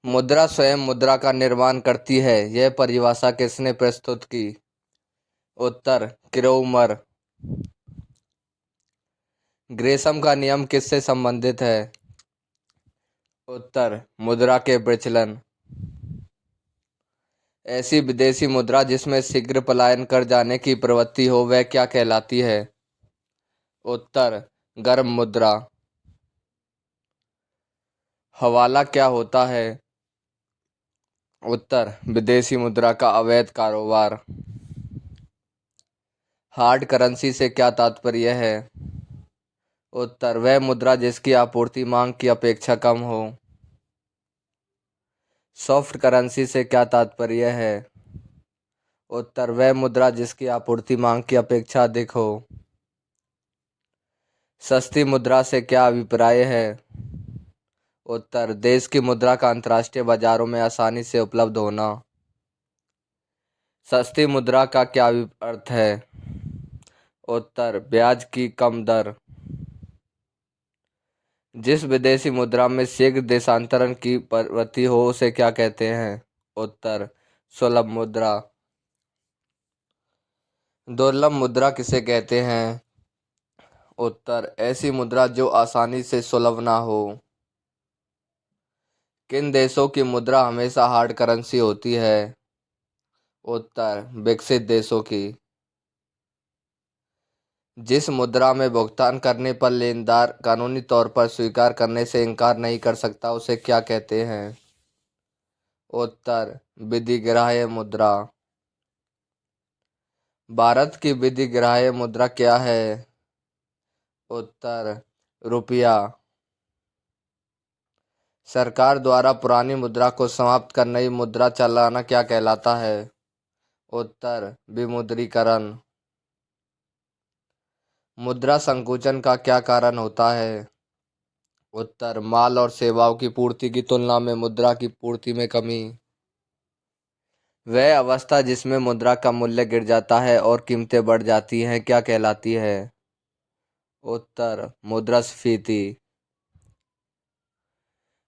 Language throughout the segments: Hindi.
मुद्रा स्वयं मुद्रा का निर्माण करती है। यह परिभाषा किसने प्रस्तुत की? उत्तर क्रेउमर। ग्रेशम का नियम किससे संबंधित है? उत्तर मुद्रा के प्रचलन। ऐसी विदेशी मुद्रा जिसमें शीघ्र पलायन कर जाने की प्रवृत्ति हो वह क्या कहलाती है? उत्तर गर्म मुद्रा। हवाला क्या होता है? उत्तर विदेशी मुद्रा का अवैध कारोबार। हार्ड करेंसी से क्या तात्पर्य है? उत्तर वह मुद्रा जिसकी आपूर्ति मांग की अपेक्षा कम हो। सॉफ्ट करेंसी से क्या तात्पर्य है? उत्तर वह मुद्रा जिसकी आपूर्ति मांग की अपेक्षा अधिक हो। सस्ती मुद्रा से क्या अभिप्राय है? उत्तर देश की मुद्रा का अंतर्राष्ट्रीय बाजारों में आसानी से उपलब्ध होना। सस्ती मुद्रा का क्या अर्थ है? उत्तर ब्याज की कम दर। जिस विदेशी मुद्रा में शीघ्र देशांतरण की प्रवृत्ति हो उसे क्या कहते हैं? उत्तर सुलभ मुद्रा। दुर्लभ मुद्रा किसे कहते हैं? उत्तर ऐसी मुद्रा जो आसानी से सुलभ ना हो। किन देशों की मुद्रा हमेशा हार्ड करेंसी होती है? उत्तर विकसित देशों की। जिस मुद्रा में भुगतान करने पर लेनदार कानूनी तौर पर स्वीकार करने से इनकार नहीं कर सकता उसे क्या कहते हैं? उत्तर विधिग्राह्य मुद्रा। भारत की विधिग्राह्य मुद्रा क्या है? उत्तर रुपया। सरकार द्वारा पुरानी मुद्रा को समाप्त कर नई मुद्रा चलाना क्या कहलाता है? उत्तर विमुद्रीकरण। मुद्रा संकुचन का क्या कारण होता है? उत्तर माल और सेवाओं की पूर्ति की तुलना में मुद्रा की पूर्ति में कमी। वह अवस्था जिसमें मुद्रा का मूल्य गिर जाता है और कीमतें बढ़ जाती हैं क्या कहलाती है? उत्तर मुद्रास्फीति।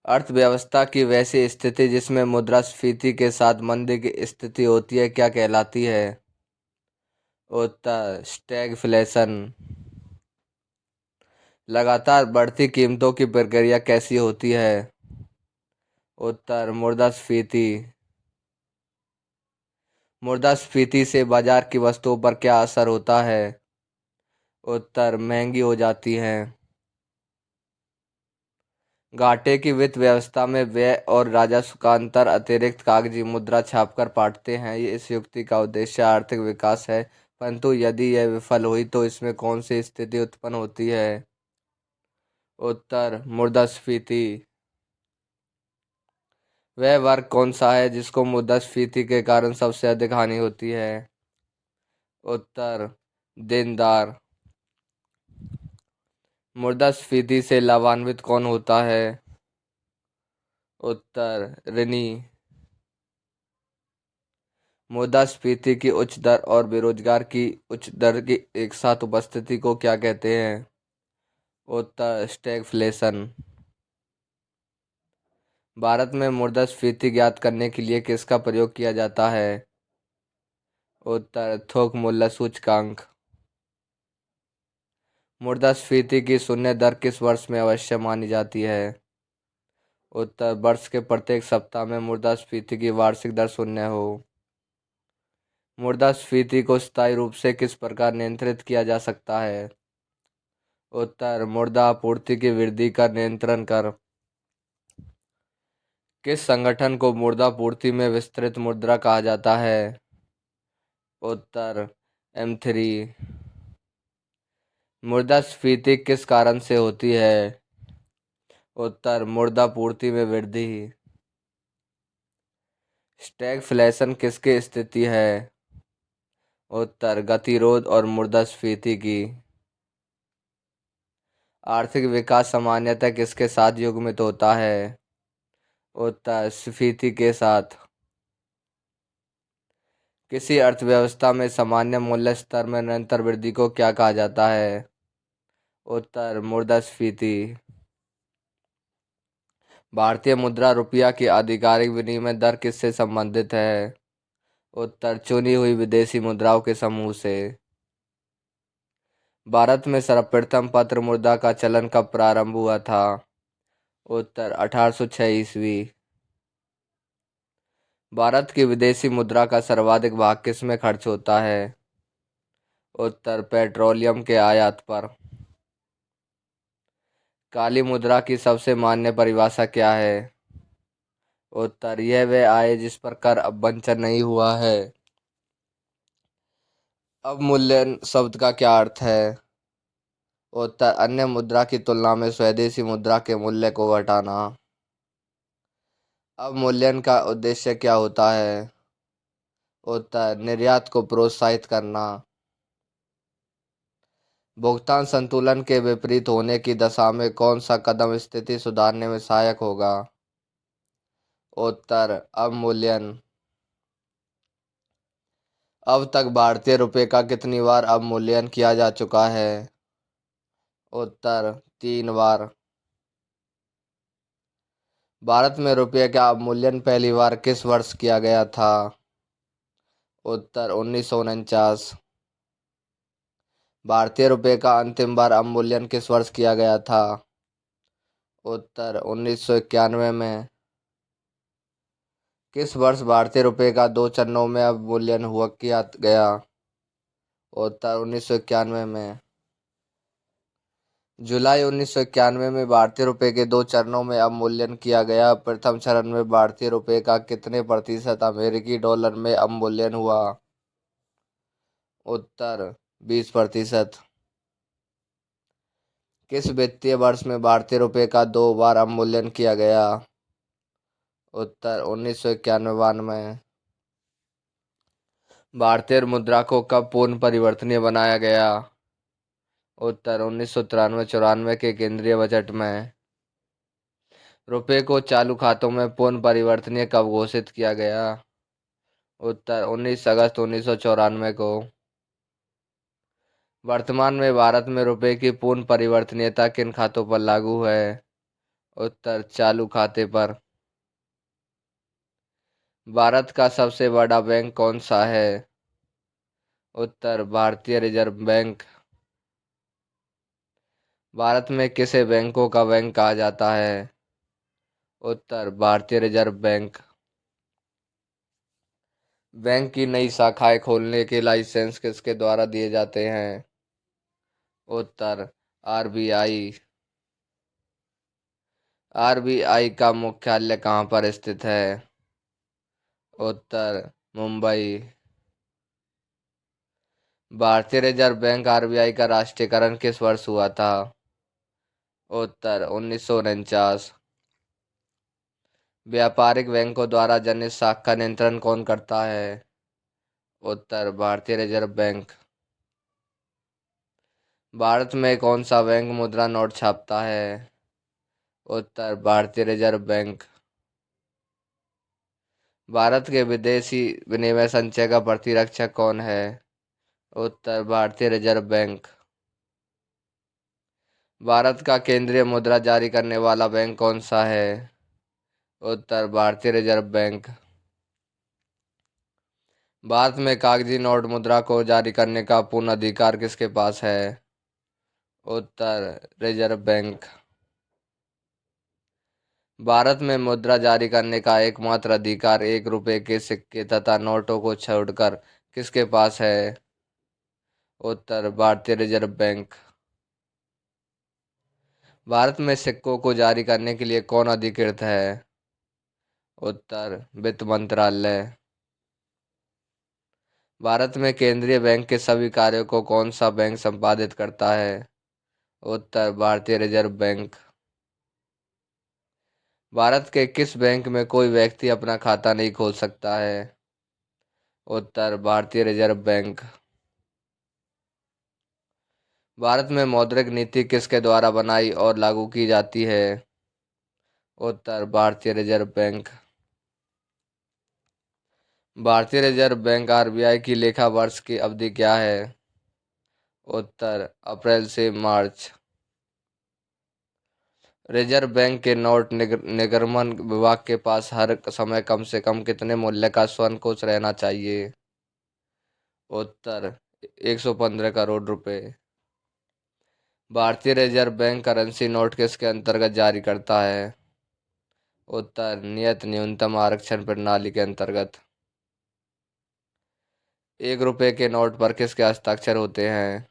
अर्थव्यवस्था की वैसी स्थिति जिसमें मुद्रास्फीति के साथ मंदी की स्थिति होती है क्या कहलाती है? उत्तर स्टैगफ्लेशन। लगातार बढ़ती कीमतों की प्रक्रिया कैसी होती है? उत्तर मुद्रास्फीति। मुद्रास्फीति से बाजार की वस्तुओं पर क्या असर होता है? उत्तर महंगी हो जाती हैं। घाटे की वित्त व्यवस्था में व्यय और राजस्व का अंतर अतिरिक्त कागजी मुद्रा छापकर पाटते हैं। इस युक्ति का उद्देश्य आर्थिक विकास है, परंतु यदि यह विफल हुई तो इसमें कौन सी स्थिति उत्पन्न होती है? उत्तर मुद्रास्फीति। वह वर्ग कौन सा है जिसको मुद्रास्फीति के कारण सबसे अधिक हानि होती है? उत्तर देनदार। मुद्रास्फीति से लाभान्वित कौन होता है? उत्तर ऋणी। मुद्रास्फीति की उच्च दर और बेरोजगार की उच्च दर की एक साथ उपस्थिति को क्या कहते हैं? उत्तर स्टैगफ्लेशन। भारत में मुद्रास्फीति ज्ञात करने के लिए किसका प्रयोग किया जाता है? उत्तर थोक मूल्य सूचकांक। मुद्रास्फीति की शून्य दर किस वर्ष में अवश्य मानी जाती है? उत्तर वर्ष के प्रत्येक सप्ताह में मुद्रास्फीति की वार्षिक दर शून्य हो। मुद्रास्फीति को स्थायी रूप से किस प्रकार नियंत्रित किया जा सकता है? उत्तर मुद्रा आपूर्ति की वृद्धि का नियंत्रण कर। किस संगठन को मुद्रापूर्ति में विस्तृत मुद्रा कहा जाता है? उत्तर M3। मुद्रास्फीति किस कारण से होती है? उत्तर मुद्रापूर्ति में वृद्धि। स्टैगफ्लेशन किसकी स्थिति है? उत्तर गतिरोध और मुद्रास्फीति की। आर्थिक विकास सामान्यतः किसके साथ युग्मित होता है? उत्तर स्फीति के साथ। किसी अर्थव्यवस्था में सामान्य मूल्य स्तर में निरंतर वृद्धि को क्या कहा जाता है? उत्तर मुद्रास्फीति। भारतीय मुद्रा रुपया की आधिकारिक विनिमय दर किससे संबंधित है? उत्तर चुनी हुई विदेशी मुद्राओं के समूह से। भारत में सर्वप्रथम पत्र मुद्रा का चलन कब प्रारंभ हुआ था? उत्तर 1806 ईस्वी। भारत की विदेशी मुद्रा का सर्वाधिक भाग किसमें खर्च होता है? उत्तर पेट्रोलियम के आयात पर। काली मुद्रा की सबसे मान्य परिभाषा क्या है? उत्तर यह वह आय जिस पर कर अवमंचन नहीं हुआ है। अवमूल्यन शब्द का क्या अर्थ है? उत्तर अन्य मुद्रा की तुलना में स्वदेशी मुद्रा के मूल्य को घटाना। अवमूल्यन का उद्देश्य क्या होता है? उत्तर निर्यात को प्रोत्साहित करना। भुगतान संतुलन के विपरीत होने की दशा में कौन सा कदम स्थिति सुधारने में सहायक होगा? उत्तर अवमूल्यन। अब तक भारतीय रुपये का कितनी बार अवमूल्यन किया जा चुका है? उत्तर 3 बार। भारत में रुपये का अवमूल्यन पहली बार किस वर्ष किया गया था? उत्तर 1949। भारतीय रुपये का अंतिम बार अवमूल्यन किस वर्ष किया गया था? उत्तर 1991 में। किस वर्ष भारतीय रुपये का 2 चरणों में अवमूल्यन हुआ किया गया? उत्तर 1991 में। जुलाई 1991 में भारतीय रुपये के 2 चरणों में अवमूल्यन किया गया। प्रथम चरण में भारतीय रुपये का कितने प्रतिशत अमेरिकी डॉलर में अवमूल्यन हुआ? उत्तर 20%। किस वित्तीय वर्ष में भारतीय रुपये का 2 बार अवमूल्यन किया गया? उत्तर 1991 में। भारतीय मुद्रा को कब पूर्ण परिवर्तनीय बनाया गया? उत्तर 1993-94 के केंद्रीय बजट में। रुपये को चालू खातों में पूर्ण परिवर्तनीय कब घोषित किया गया? उत्तर 19 अगस्त 1994 को। वर्तमान में भारत में रुपये की पूर्ण परिवर्तनीयता किन खातों पर लागू है? उत्तर चालू खाते पर। भारत का सबसे बड़ा बैंक कौन सा है? उत्तर भारतीय रिजर्व बैंक। भारत में किसे बैंकों का बैंक कहा जाता है? उत्तर भारतीय रिजर्व बैंक। बैंक की नई शाखाएं खोलने के लाइसेंस किसके द्वारा दिए जाते हैं? उत्तर आरबीआई। आरबीआई का मुख्यालय कहाँ पर स्थित है? उत्तर मुंबई। भारतीय रिजर्व बैंक आरबीआई का राष्ट्रीयकरण किस वर्ष हुआ था? उत्तर 1949। व्यापारिक बैंकों द्वारा जनित शाख का नियंत्रण कौन करता है? उत्तर भारतीय रिजर्व बैंक। भारत में कौन सा बैंक मुद्रा नोट छापता है? उत्तर भारतीय रिजर्व बैंक। भारत के विदेशी विनिमय संचय का प्रतिरक्षक कौन है? उत्तर भारतीय रिजर्व बैंक। भारत का केंद्रीय मुद्रा जारी करने वाला बैंक कौन सा है? उत्तर भारतीय रिजर्व बैंक। भारत में कागजी नोट मुद्रा को जारी करने का पूर्ण अधिकार किसके पास है? उत्तर रिजर्व बैंक। भारत में मुद्रा जारी करने का एकमात्र अधिकार 1 रुपये के सिक्के तथा नोटों को छोड़कर किसके पास है? उत्तर भारतीय रिजर्व बैंक। भारत में सिक्कों को जारी करने के लिए कौन अधिकृत है? उत्तर वित्त मंत्रालय। भारत में केंद्रीय बैंक के सभी कार्यों को कौन सा बैंक संपादित करता है? उत्तर भारतीय रिजर्व बैंक। भारत के किस बैंक में कोई व्यक्ति अपना खाता नहीं खोल सकता है? उत्तर भारतीय रिजर्व बैंक। भारत में मौद्रिक नीति किसके द्वारा बनाई और लागू की जाती है? उत्तर भारतीय रिजर्व बैंक। भारतीय रिजर्व बैंक आरबीआई की लेखा वर्ष की अवधि क्या है? उत्तर अप्रैल से मार्च। रिजर्व बैंक के नोट निर्गमन विभाग के पास हर समय कम से कम कितने मूल्य का स्वर्ण कोष रहना चाहिए? उत्तर 115 करोड़ रुपए। भारतीय रिजर्व बैंक करेंसी नोट किसके अंतर्गत जारी करता है? उत्तर नियत न्यूनतम आरक्षण प्रणाली के अंतर्गत। 1 रुपए के नोट पर किसके हस्ताक्षर होते हैं?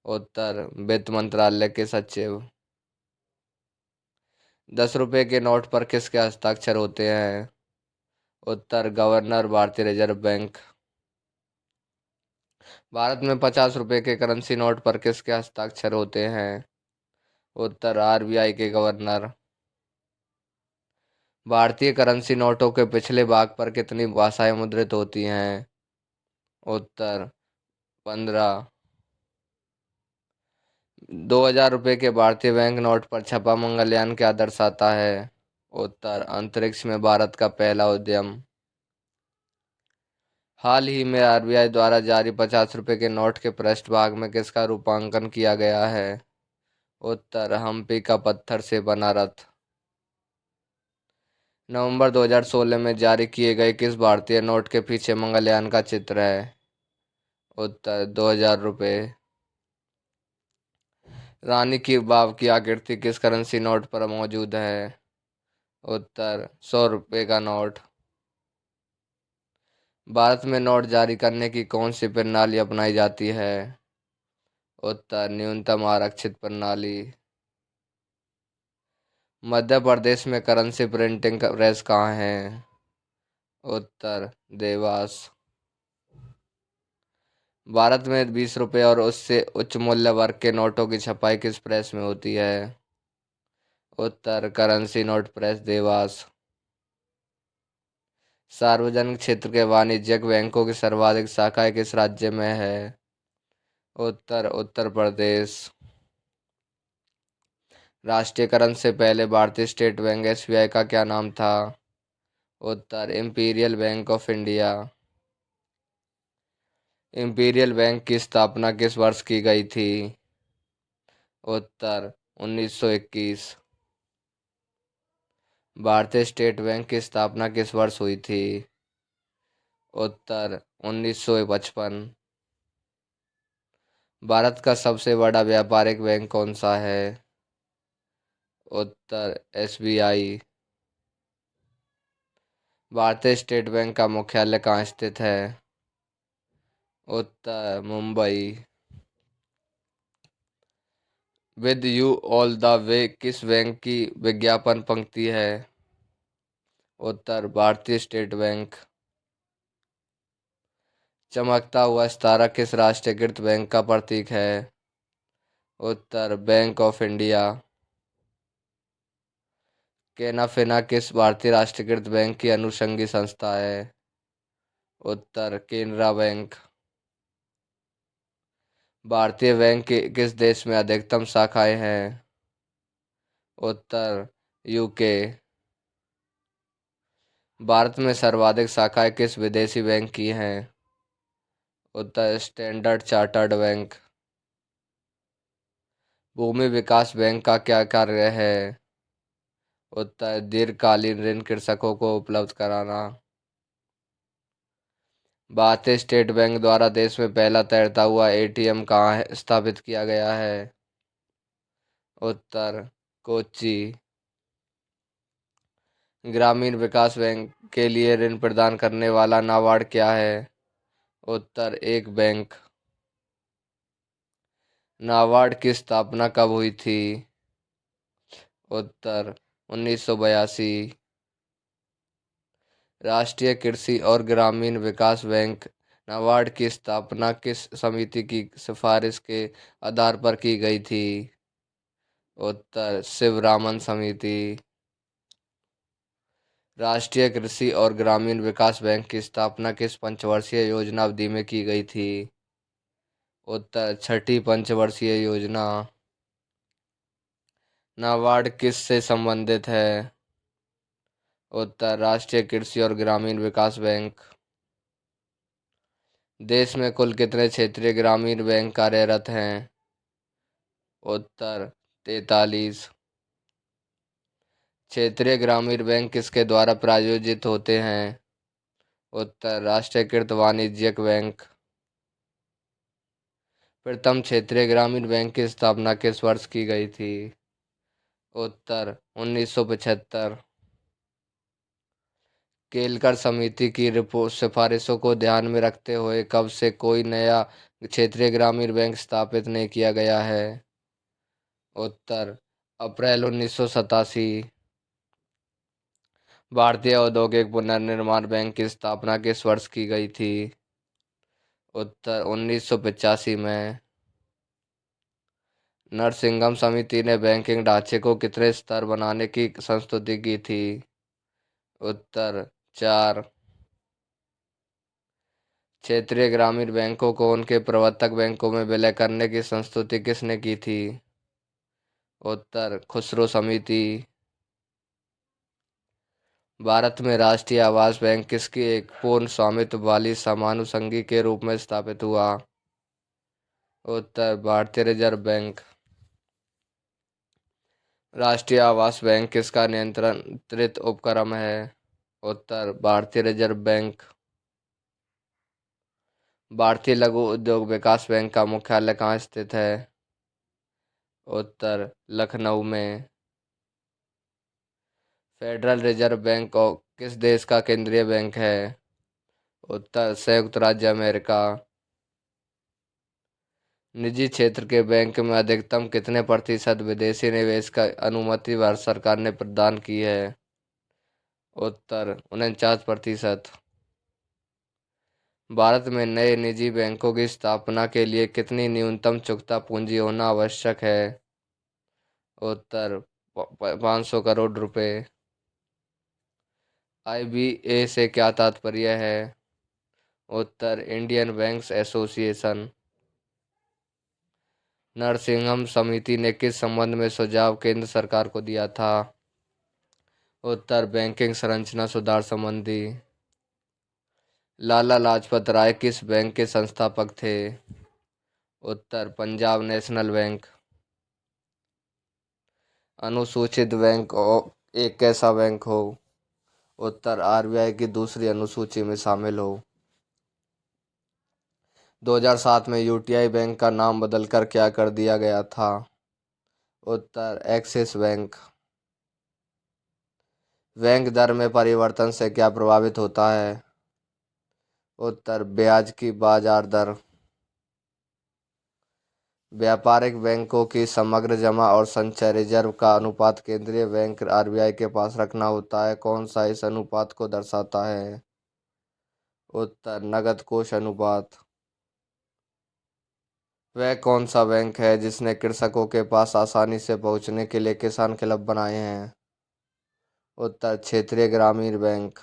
उत्तर वित्त मंत्रालय के सचिव। 10 रुपए के नोट पर किसके हस्ताक्षर होते हैं? उत्तर गवर्नर भारतीय रिजर्व बैंक। भारत में 50 रुपए के करेंसी नोट पर किसके हस्ताक्षर होते हैं? उत्तर आरबीआई के गवर्नर। भारतीय करेंसी नोटों के पिछले भाग पर कितनी भाषाएं मुद्रित होती हैं? उत्तर 15। 2000 रुपए के भारतीय बैंक नोट पर छपा मंगलयान क्या दर्शाता है? उत्तर अंतरिक्ष में भारत का पहला उद्यम। हाल ही में आरबीआई द्वारा जारी 50 रुपए के नोट के पृष्ठभाग में किसका रूपांकन किया गया है? उत्तर हम्पी का पत्थर से बना रथ। नवंबर 2016 में जारी किए गए किस भारतीय नोट के पीछे मंगलयान का चित्र है? उत्तर 2000 रुपए। रानी की वाव की आकृति किस करेंसी नोट पर मौजूद है? उत्तर 100 रुपए का नोट। भारत में नोट जारी करने की कौन सी प्रणाली अपनाई जाती है? उत्तर न्यूनतम आरक्षित प्रणाली। मध्य प्रदेश में करेंसी प्रिंटिंग प्रेस कहाँ है? उत्तर देवास। भारत में 20 रुपए और उससे उच्च मूल्य वर्ग के नोटों की छपाई किस प्रेस में होती है? उत्तर करेंसी नोट प्रेस देवास। सार्वजनिक क्षेत्र के वाणिज्यिक बैंकों की सर्वाधिक शाखाएं किस राज्य में है? उत्तर उत्तर प्रदेश। राष्ट्रीयकरण से पहले भारतीय स्टेट बैंक एसबीआई का क्या नाम था? उत्तर Imperial Bank of India. Imperial Bank की स्थापना किस वर्ष की गई थी? उत्तर 1921। भारतीय स्टेट बैंक की स्थापना किस वर्ष हुई थी? उत्तर 1955। भारत का सबसे बड़ा व्यापारिक बैंक कौन सा है? उत्तर एसबीआई। भारतीय स्टेट बैंक का मुख्यालय कहाँ स्थित है? उत्तर Mumbai. With you all the way किस बैंक की विज्ञापन पंक्ति है? उत्तर भारतीय स्टेट बैंक। चमकता हुआ सितारा किस राष्ट्रीयकृत बैंक का प्रतीक है? उत्तर बैंक ऑफ इंडिया। केनाफिना किस भारतीय राष्ट्रीयकृत बैंक की अनुषंगी संस्था है? उत्तर केनरा बैंक। भारतीय बैंक की किस देश में अधिकतम शाखाएं हैं? उत्तर यूके। भारत में सर्वाधिक शाखाएं किस विदेशी बैंक की हैं? उत्तर स्टैंडर्ड चार्टर्ड बैंक। भूमि विकास बैंक का क्या कार्य है? उत्तर दीर्घकालीन ऋण कृषकों को उपलब्ध कराना। भारतीय स्टेट बैंक द्वारा देश में पहला तैरता हुआ एटीएम कहाँ स्थापित किया गया है? उत्तर कोच्चि। ग्रामीण विकास बैंक के लिए ऋण प्रदान करने वाला नाबार्ड क्या है? उत्तर एक बैंक। नाबार्ड की स्थापना कब हुई थी? उत्तर 1982। राष्ट्रीय कृषि और ग्रामीण विकास बैंक नाबार्ड की स्थापना किस समिति की सिफारिश के आधार पर की गई थी? उत्तर शिवरामन समिति। राष्ट्रीय कृषि और ग्रामीण विकास बैंक की स्थापना किस पंचवर्षीय योजना अवधि में की गई थी? उत्तर छठी पंचवर्षीय योजना। नाबार्ड किस से संबंधित है? उत्तर राष्ट्रीय कृषि और ग्रामीण विकास बैंक। देश में कुल कितने क्षेत्रीय ग्रामीण बैंक कार्यरत हैं? उत्तर 43। क्षेत्रीय ग्रामीण बैंक किसके द्वारा प्रायोजित होते हैं? उत्तर राष्ट्रीयकृत वाणिज्यिक बैंक। प्रथम क्षेत्रीय ग्रामीण बैंक की स्थापना किस वर्ष की गई थी? उत्तर 1975। केलकर समिति की रिपोर्ट सिफारिशों को ध्यान में रखते हुए कब से कोई नया क्षेत्रीय ग्रामीण बैंक स्थापित नहीं किया गया है? उत्तर अप्रैल 1987। भारतीय औद्योगिक पुनर्निर्माण बैंक की स्थापना किस वर्ष की गई थी? उत्तर 1985 में। नरसिंघम समिति ने बैंकिंग ढांचे को कितने स्तर बनाने की संस्तुति की थी? उत्तर 4। क्षेत्रीय ग्रामीण बैंकों को उनके प्रवर्तक बैंकों में विलय करने की संस्तुति किसने की थी? उत्तर खुसरो समिति। भारत में राष्ट्रीय आवास बैंक किसकी एक पूर्ण स्वामित्व वाली समानुषंगी के रूप में स्थापित हुआ? उत्तर भारतीय रिजर्व बैंक। राष्ट्रीय आवास बैंक किसका नियंत्रित उपक्रम है? उत्तर भारतीय रिजर्व बैंक। भारतीय लघु उद्योग विकास बैंक का मुख्यालय कहाँ स्थित है? उत्तर लखनऊ में। फेडरल रिजर्व बैंक किस देश का केंद्रीय बैंक है? उत्तर संयुक्त राज्य अमेरिका। निजी क्षेत्र के बैंक में अधिकतम कितने प्रतिशत विदेशी निवेश का अनुमति भारत सरकार ने प्रदान की है? उत्तर 49%। भारत में नए निजी बैंकों की स्थापना के लिए कितनी न्यूनतम चुकता पूंजी होना आवश्यक है? उत्तर 500 करोड़ रुपए। IBA से क्या तात्पर्य है? उत्तर इंडियन बैंक्स एसोसिएशन। नरसिंघम समिति ने किस संबंध में सुझाव केंद्र सरकार को दिया था? उत्तर बैंकिंग संरचना सुधार संबंधी। लाला लाजपत राय किस बैंक के संस्थापक थे? उत्तर पंजाब नेशनल बैंक। अनुसूचित बैंक एक कैसा बैंक हो? उत्तर RBI की दूसरी अनुसूची में शामिल हो। 2007 में UTI बैंक का नाम बदलकर क्या कर दिया गया था? उत्तर एक्सिस बैंक। बैंक दर में परिवर्तन से क्या प्रभावित होता है? उत्तर ब्याज की बाजार दर। व्यापारिक बैंकों की समग्र जमा और संचय रिजर्व का अनुपात केंद्रीय बैंक RBI के पास रखना होता है। कौन सा इस अनुपात को दर्शाता है? उत्तर नकद कोष अनुपात। वह कौन सा बैंक है जिसने कृषकों के पास आसानी से पहुंचने के लिए किसान क्लब बनाए हैं? उत्तर क्षेत्रीय ग्रामीण bank.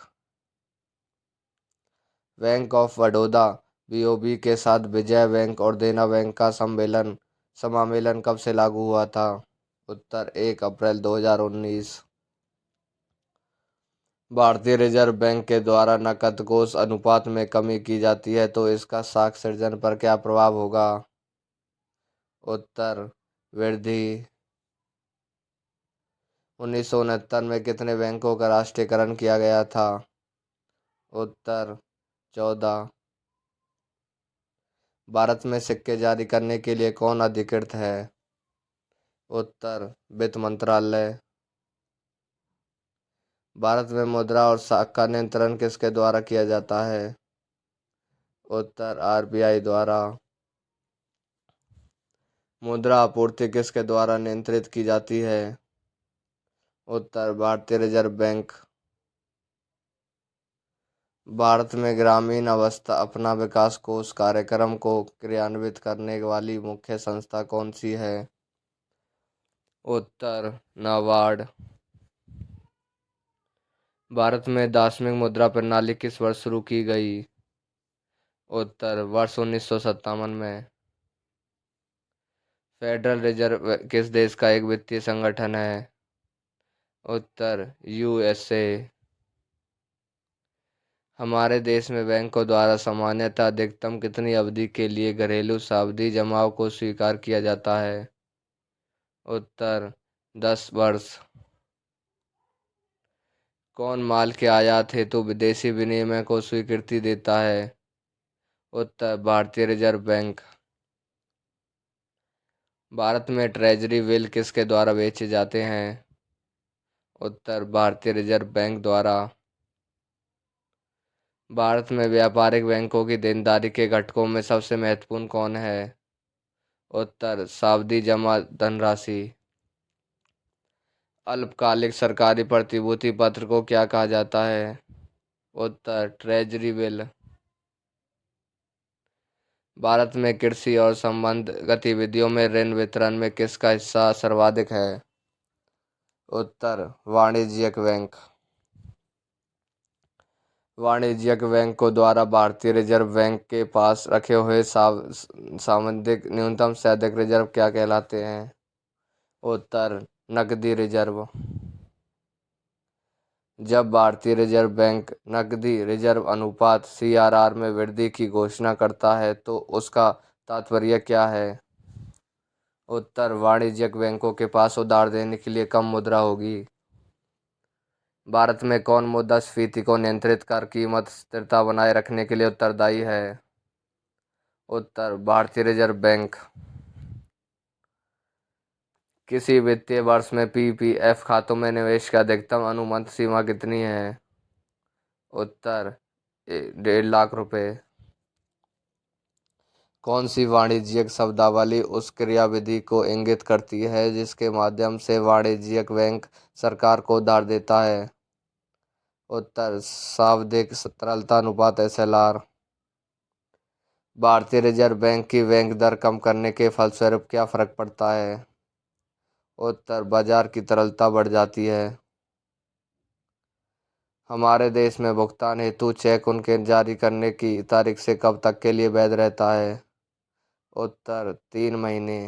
Bank of Baroda BOB के साथ विजया बैंक और देना बैंक का समामेलन कब से लागू हुआ था? उत्तर 1 अप्रैल 2019। भारतीय रिजर्व बैंक के द्वारा नकद कोष अनुपात में कमी की जाती है तो इसका साख सृजन पर क्या प्रभाव होगा? उत्तर वृद्धि। 1969 में कितने बैंकों का राष्ट्रीयकरण किया गया था? उत्तर 14। भारत में सिक्के जारी करने के लिए कौन अधिकृत है? उत्तर वित्त मंत्रालय। भारत में मुद्रा और साख का नियंत्रण किसके द्वारा किया जाता है? उत्तर RBI द्वारा। मुद्रा आपूर्ति किसके द्वारा नियंत्रित की जाती है? उत्तर भारतीय रिजर्व बैंक। भारत में ग्रामीण अवस्था अपना विकास कोष कार्यक्रम को क्रियान्वित करने वाली मुख्य संस्था कौन सी है? उत्तर नाबार्ड। भारत में दार्शनिक मुद्रा प्रणाली किस वर्ष शुरू की गई? उत्तर वर्ष 1957 में। फेडरल रिजर्व किस देश का एक वित्तीय संगठन है? उत्तर USA। हमारे देश में बैंकों द्वारा सामान्यतः अधिकतम कितनी अवधि के लिए घरेलू सावधि जमाओं को स्वीकार किया जाता है? उत्तर 10 वर्ष। कौन माल के आयात हेतु विदेशी विनिमय को स्वीकृति देता है? उत्तर भारतीय रिजर्व बैंक। भारत में ट्रेजरी बिल किसके द्वारा बेचे जाते हैं? उत्तर भारतीय रिजर्व बैंक द्वारा। भारत में व्यापारिक बैंकों की देनदारी के घटकों में सबसे महत्वपूर्ण कौन है? उत्तर सावधि जमा धनराशि। अल्पकालिक सरकारी प्रतिभूति पत्र को क्या कहा जाता है? उत्तर ट्रेजरी बिल। भारत में कृषि और संबद्ध गतिविधियों में ऋण वितरण में किसका हिस्सा सर्वाधिक है? उत्तर वाणिज्यिक बैंक। वाणिज्यिक बैंकों द्वारा भारतीय रिजर्व बैंक के पास रखे हुए सावधिक न्यूनतम से अधिक रिजर्व क्या कहलाते हैं? उत्तर नकदी रिजर्व। जब भारतीय रिजर्व बैंक नकदी रिजर्व अनुपात (सीआरआर) में वृद्धि की घोषणा करता है तो उसका तात्पर्य क्या है? उत्तर वाणिज्यिक बैंकों के पास उधार देने के लिए कम मुद्रा होगी। भारत में कौन मुद्रास्फीति को नियंत्रित कर कीमत स्थिरता बनाए रखने के लिए उत्तरदायी है? उत्तर भारतीय रिजर्व बैंक। किसी वित्तीय वर्ष में पीपीएफ खातों में निवेश की अधिकतम अनुमत सीमा कितनी है? उत्तर 1.5 लाख रुपए। कौन सी वाणिज्यिक शब्दावली उस क्रियाविधि को इंगित करती है जिसके माध्यम से वाणिज्यिक बैंक सरकार को उधार देता है? उत्तर सावधिक तरलता अनुपात (एसएलआर). भारतीय रिजर्व बैंक की बैंक दर कम करने के फलस्वरूप क्या फर्क पड़ता है? उत्तर बाजार की तरलता बढ़ जाती है। हमारे देश में भुगतान हेतु चेक उनके जारी करने की तारीख से कब तक के लिए वैध रहता है? उत्तर 3 महीने।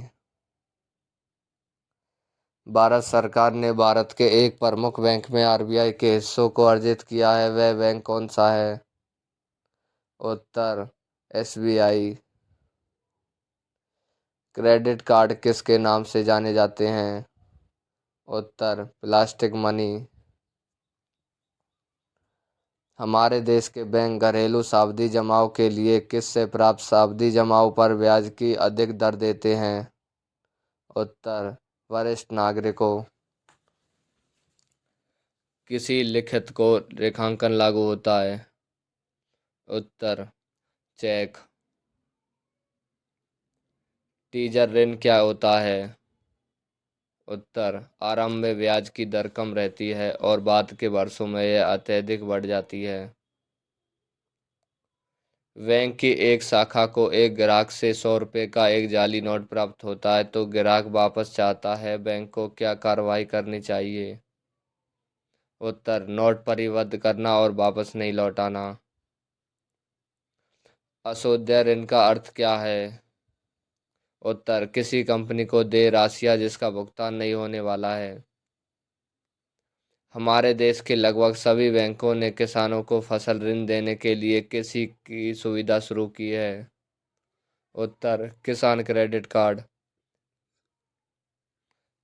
भारत सरकार ने भारत के एक प्रमुख बैंक में आरबीआई के हिस्सों को अर्जित किया है, वह बैंक कौन सा है? उत्तर एसबीआई। क्रेडिट कार्ड किसके नाम से जाने जाते हैं? उत्तर प्लास्टिक मनी। हमारे देश के बैंक घरेलू सावधि जमाओं के लिए किस से प्राप्त सावधि जमाओं पर ब्याज की अधिक दर देते हैं? उत्तर वरिष्ठ नागरिकों। किसी लिखित को रेखांकन लागू होता है? उत्तर चेक। टीजर ऋण क्या होता है? उत्तर आरंभ में ब्याज की दर कम रहती है और बाद के वर्षों में यह अत्यधिक बढ़ जाती है। बैंक की एक शाखा को एक ग्राहक से 100 रुपये का एक जाली नोट प्राप्त होता है तो ग्राहक वापस चाहता है, बैंक को क्या कार्रवाई करनी चाहिए? उत्तर नोट परिवर्तित करना और वापस नहीं लौटाना। अशोध्य ऋण का अर्थ क्या है? उत्तर किसी कंपनी को देय राशि जिसका भुगतान नहीं होने वाला है। हमारे देश के लगभग सभी बैंकों ने किसानों को फसल ऋण देने के लिए किसी की सुविधा शुरू की है? उत्तर किसान क्रेडिट कार्ड।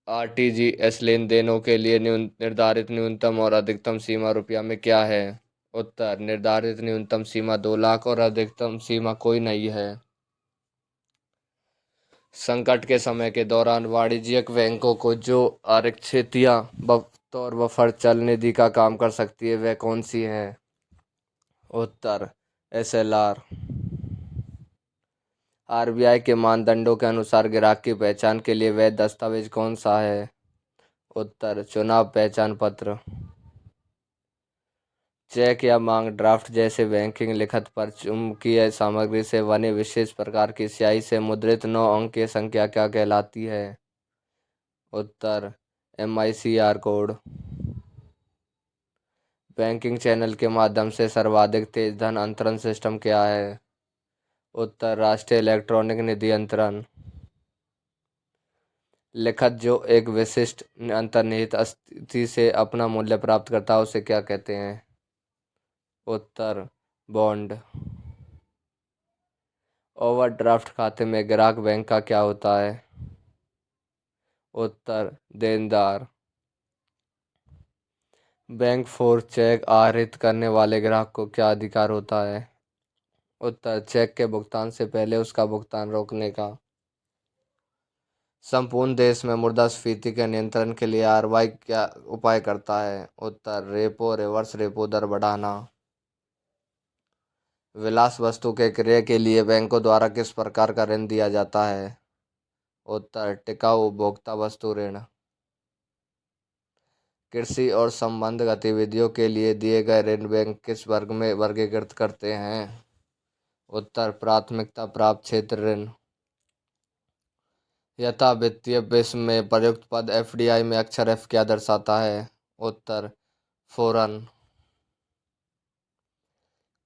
आरटीजीएस लेन देनों के लिए निर्धारित न्यूनतम और अधिकतम सीमा रुपया में क्या है? उत्तर निर्धारित न्यूनतम सीमा 2 लाख और अधिकतम सीमा कोई नहीं है। संकट के समय के दौरान वाणिज्यिक बैंकों को जो आरक्षित या बतौर बफर चल निधि का काम कर सकती है वह कौन सी है? उत्तर एसएलआर। आरबीआई के मानदंडों के अनुसार ग्राहक की पहचान के लिए वैध दस्तावेज कौन सा है? उत्तर चुनाव पहचान पत्र। चेक या मांग ड्राफ्ट जैसे बैंकिंग लिखित पर चुंबकीय सामग्री से बने विशेष प्रकार की स्याही से मुद्रित 9 अंकीय संख्या क्या कहलाती है? उत्तर MICR कोड। बैंकिंग चैनल के माध्यम से सर्वाधिक तेज धन अंतरण सिस्टम क्या है? उत्तर राष्ट्रीय इलेक्ट्रॉनिक निधि अंतरण। लिखित जो एक विशिष्ट अंतर्निहित स्थिति से अपना मूल्य प्राप्त करता है उसे क्या कहते हैं? उत्तर बॉन्ड। ओवरड्राफ्ट खाते में ग्राहक बैंक का क्या होता है? उत्तर देनदार। बैंक फोर चेक आहरित करने वाले ग्राहक को क्या अधिकार होता है? उत्तर, चेक के भुगतान से पहले उसका भुगतान रोकने का। संपूर्ण देश में मुद्रास्फीति के नियंत्रण के लिए आरबीआई क्या उपाय करता है? उत्तर, रेपो रिवर्स रेपो दर बढ़ाना। विलास वस्तु के क्रय के लिए बैंकों द्वारा किस प्रकार का ऋण दिया जाता है? उत्तर, टिकाऊ उपभोक्ता वस्तु ऋण। कृषि और संबद्ध गतिविधियों के लिए दिए गए ऋण बैंक किस वर्ग में वर्गीकृत करते हैं? उत्तर, प्राथमिकता प्राप्त क्षेत्र ऋण। यथा वित्तीय विश्व में प्रयुक्त पद एफडीआई में अक्षर एफ क्या दर्शाता है? उत्तर, फॉरेन।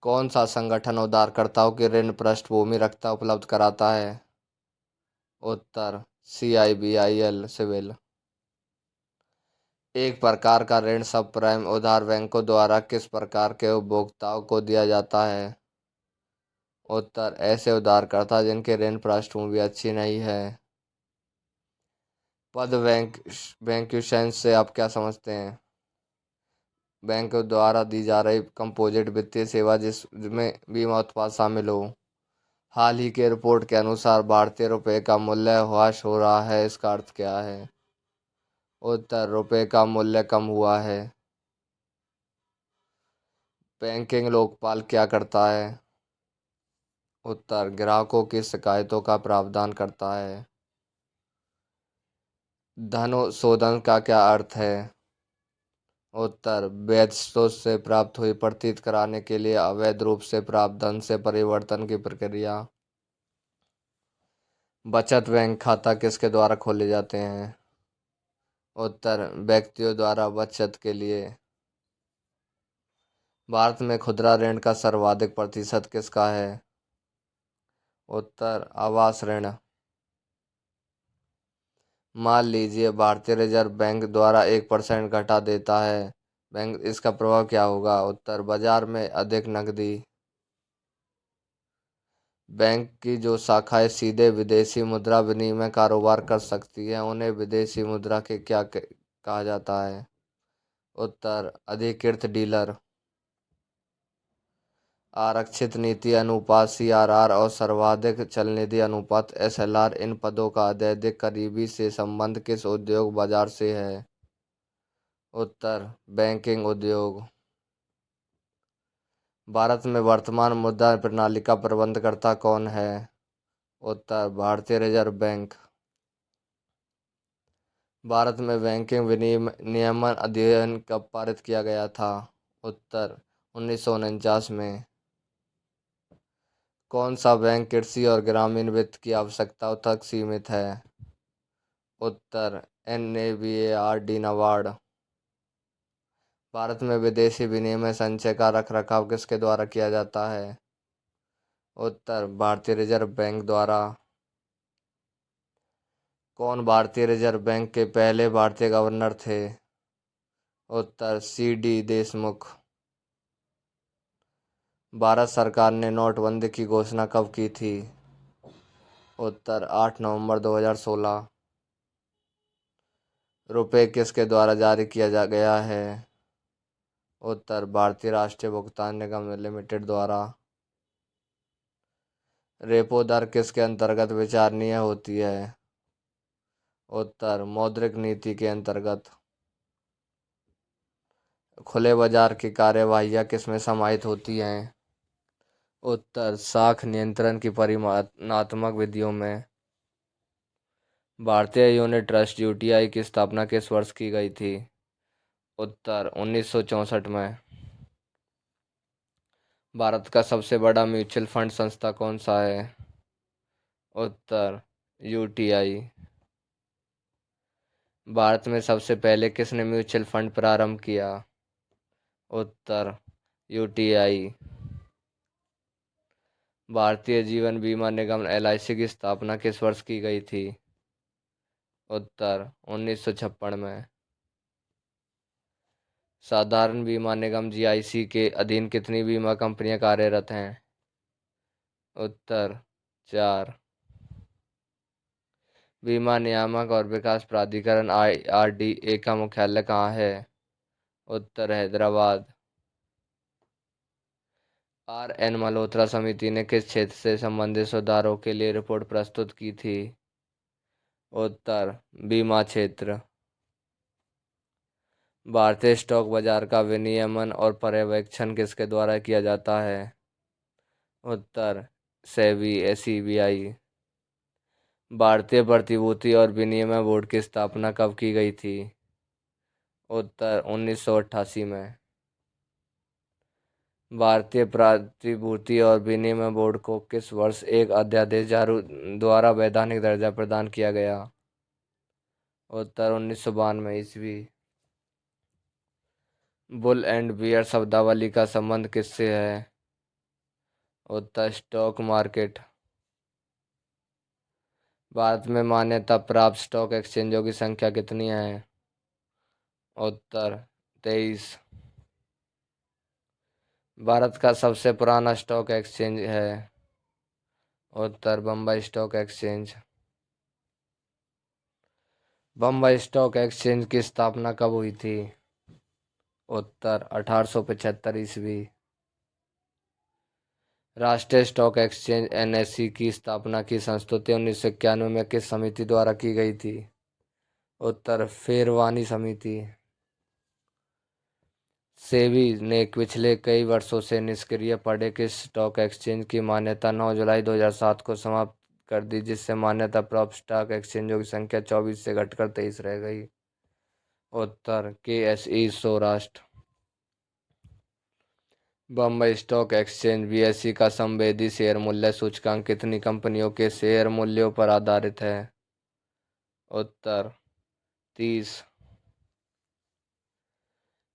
कौन सा संगठन उधारकर्ताओं की ऋण पृष्ठभूमि रखता उपलब्ध कराता है? उत्तर, सीआईबीआईएल सिविल। एक प्रकार का ऋण सब प्राइम उधार बैंकों द्वारा किस प्रकार के उपभोक्ताओं को दिया जाता है? उत्तर, ऐसे उधारकर्ता जिनकी ऋण पृष्ठभूमि अच्छी नहीं है। पद बैंक्यूशंस से आप क्या समझते हैं? बैंक द्वारा दी जा रही कंपोजिट वित्तीय सेवा जिसमें बीमा उत्पाद शामिल हो। हाल ही के रिपोर्ट के अनुसार भारतीय रुपये का मूल्य ह्रास हो रहा है, इसका अर्थ क्या है? उत्तर, रुपये का मूल्य कम हुआ है। बैंकिंग लोकपाल क्या करता है? उत्तर, ग्राहकों की शिकायतों का प्रावधान करता है। धन शोधन का क्या अर्थ है? उत्तर, वैध स्रोत से प्राप्त हुई प्रतीत कराने के लिए अवैध रूप से प्राप्त धन से परिवर्तन की प्रक्रिया। बचत बैंक खाता किसके द्वारा खोले जाते हैं? उत्तर, व्यक्तियों द्वारा बचत के लिए। भारत में खुदरा ऋण का सर्वाधिक प्रतिशत किसका है? उत्तर, आवास ऋण। मान लीजिए भारतीय रिजर्व बैंक द्वारा 1% घटा देता है बैंक, इसका प्रभाव क्या होगा? उत्तर, बाजार में अधिक नकदी। बैंक की जो शाखाएं सीधे विदेशी मुद्रा विनिमय कारोबार कर सकती हैं उन्हें विदेशी मुद्रा के क्या कहा जाता है? उत्तर, अधिकृत डीलर। आरक्षित नीति अनुपात सीआरआर और सर्वाधिक चलनिधि अनुपात एसएलआर, इन पदों का अत्यधिक करीबी से संबंध किस उद्योग बाजार से है? उत्तर, बैंकिंग उद्योग। भारत में वर्तमान मुद्रा प्रणाली का प्रबंधकर्ता कौन है? उत्तर, भारतीय रिजर्व बैंक। भारत में बैंकिंग नियमन अधिनियम कब पारित किया गया था? उत्तर, 1949 में। कौन सा बैंक कृषि और ग्रामीण वित्त की आवश्यकताओं तक सीमित है? उत्तर, NABARD नाबार्ड। भारत में विदेशी विनिमय संचय का रखरखाव किसके द्वारा किया जाता है? उत्तर, भारतीय रिजर्व बैंक द्वारा। कौन भारतीय रिजर्व बैंक के पहले भारतीय गवर्नर थे? उत्तर, CD देशमुख। भारत सरकार ने नोटबंदी की घोषणा कब की थी? उत्तर, 8 नवंबर 2016। रुपये किसके द्वारा जारी किया जा गया है? उत्तर, भारतीय राष्ट्रीय भुगतान निगम लिमिटेड द्वारा। रेपो दर किसके अंतर्गत विचारणीय होती है? उत्तर, मौद्रिक नीति के अंतर्गत। खुले बाजार की कार्यवाहियां किसमें समाहित होती हैं? उत्तर, साख नियंत्रण की परिमाणात्मक विधियों में। भारतीय यूनिट ट्रस्ट यूटीआई की स्थापना किस वर्ष की गई थी? उत्तर, 1964 में। भारत का सबसे बड़ा म्यूचुअल फंड संस्था कौन सा है? उत्तर, यूटीआई। भारत में सबसे पहले किसने म्यूचुअल फंड प्रारंभ किया? उत्तर, यूटीआई। भारतीय जीवन बीमा निगम LIC की स्थापना किस वर्ष की गई थी? उत्तर, 1956 में। साधारण बीमा निगम GIC के अधीन कितनी बीमा कंपनियां कार्यरत हैं? उत्तर, 4। बीमा नियामक और विकास प्राधिकरण IRDA का मुख्यालय कहाँ है? उत्तर हैदराबाद। आर एन मल्होत्रा समिति ने किस क्षेत्र से संबंधित सुधारों के लिए रिपोर्ट प्रस्तुत की थी? उत्तर बीमा क्षेत्र। भारतीय स्टॉक बाजार का विनियमन और पर्यवेक्षण किसके द्वारा किया जाता है? उत्तर सेबी। भारतीय प्रतिभूति और विनिमय बोर्ड की स्थापना कब की गई थी? उत्तर 1988 में। भारतीय प्रतिभूति और विनिमय बोर्ड को किस वर्ष एक अध्यादेश जारी द्वारा वैधानिक दर्जा प्रदान किया गया? उत्तर 1992 ईस्वी। बुल एंड बियर शब्दावली का संबंध किससे है? उत्तर स्टॉक मार्केट। भारत में मान्यता प्राप्त स्टॉक एक्सचेंजों की संख्या कितनी है? उत्तर 23। भारत का सबसे पुराना स्टॉक एक्सचेंज है? उत्तर Bombay Stock Exchange. Bombay Stock Exchange की स्थापना कब हुई थी? उत्तर 1875 ईस्वी। राष्ट्रीय स्टॉक एक्सचेंज एनएसई की स्थापना की संस्तुति 1991 में किस समिति द्वारा की गई थी? उत्तर फेरवानी समिति। सेबी ने पिछले कई वर्षों से निष्क्रिय पड़े किस स्टॉक एक्सचेंज की मान्यता 9 जुलाई 2007 को समाप्त कर दी, जिससे मान्यता प्राप्त स्टॉक एक्सचेंजों की संख्या 24 से घटकर 23 रह गई? उत्तर KSE Saurashtra. Bombay Stock Exchange BSE का संवेदी शेयर मूल्य सूचकांक कितनी कंपनियों के शेयर मूल्यों पर आधारित है? उत्तर 30।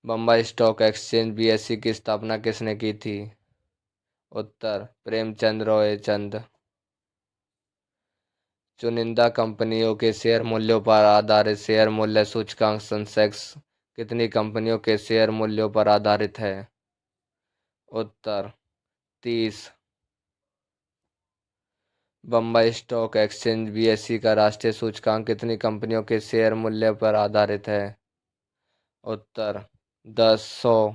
बम्बई स्टॉक एक्सचेंज बीएसई की स्थापना किसने की थी? उत्तर प्रेमचंद रॉय चंद। चुनिंदा कंपनियों के शेयर मूल्यों पर आधारित शेयर मूल्य सूचकांक सेंसेक्स कितनी कंपनियों के शेयर मूल्यों पर आधारित है? उत्तर 30। बम्बई स्टॉक एक्सचेंज बीएसई का राष्ट्रीय सूचकांक कितनी कंपनियों के शेयर मूल्य पर आधारित है? उत्तर 10 100।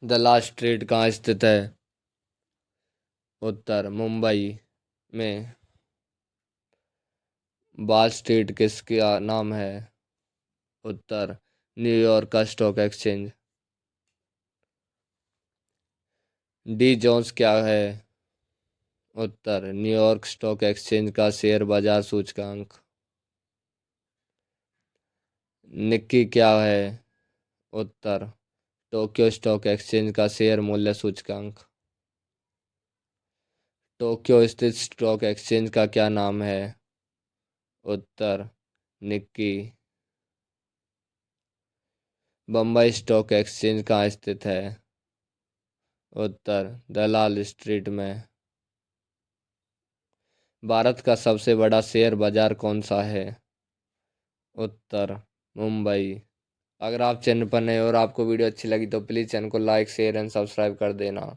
दलाल स्ट्रीट कहाँ स्थित है? उत्तर मुंबई में। वॉल स्ट्रीट किसका नाम है? उत्तर न्यूयॉर्क का स्टॉक एक्सचेंज। डी जोन्स क्या है? उत्तर न्यूयॉर्क स्टॉक एक्सचेंज का शेयर बाजार सूचकांक। निक्की क्या है? उत्तर टोक्यो स्टॉक एक्सचेंज का शेयर मूल्य सूचकांक। टोक्यो स्थित स्टॉक एक्सचेंज का क्या नाम है? उत्तर निक्की। बम्बई स्टॉक एक्सचेंज कहाँ स्थित है? उत्तर दलाल स्ट्रीट में। भारत का सबसे बड़ा शेयर बाजार कौन सा है? उत्तर मुंबई। अगर आप चैनल पर नए हो और आपको वीडियो अच्छी लगी तो प्लीज़ चैनल को लाइक शेयर एंड सब्सक्राइब कर देना।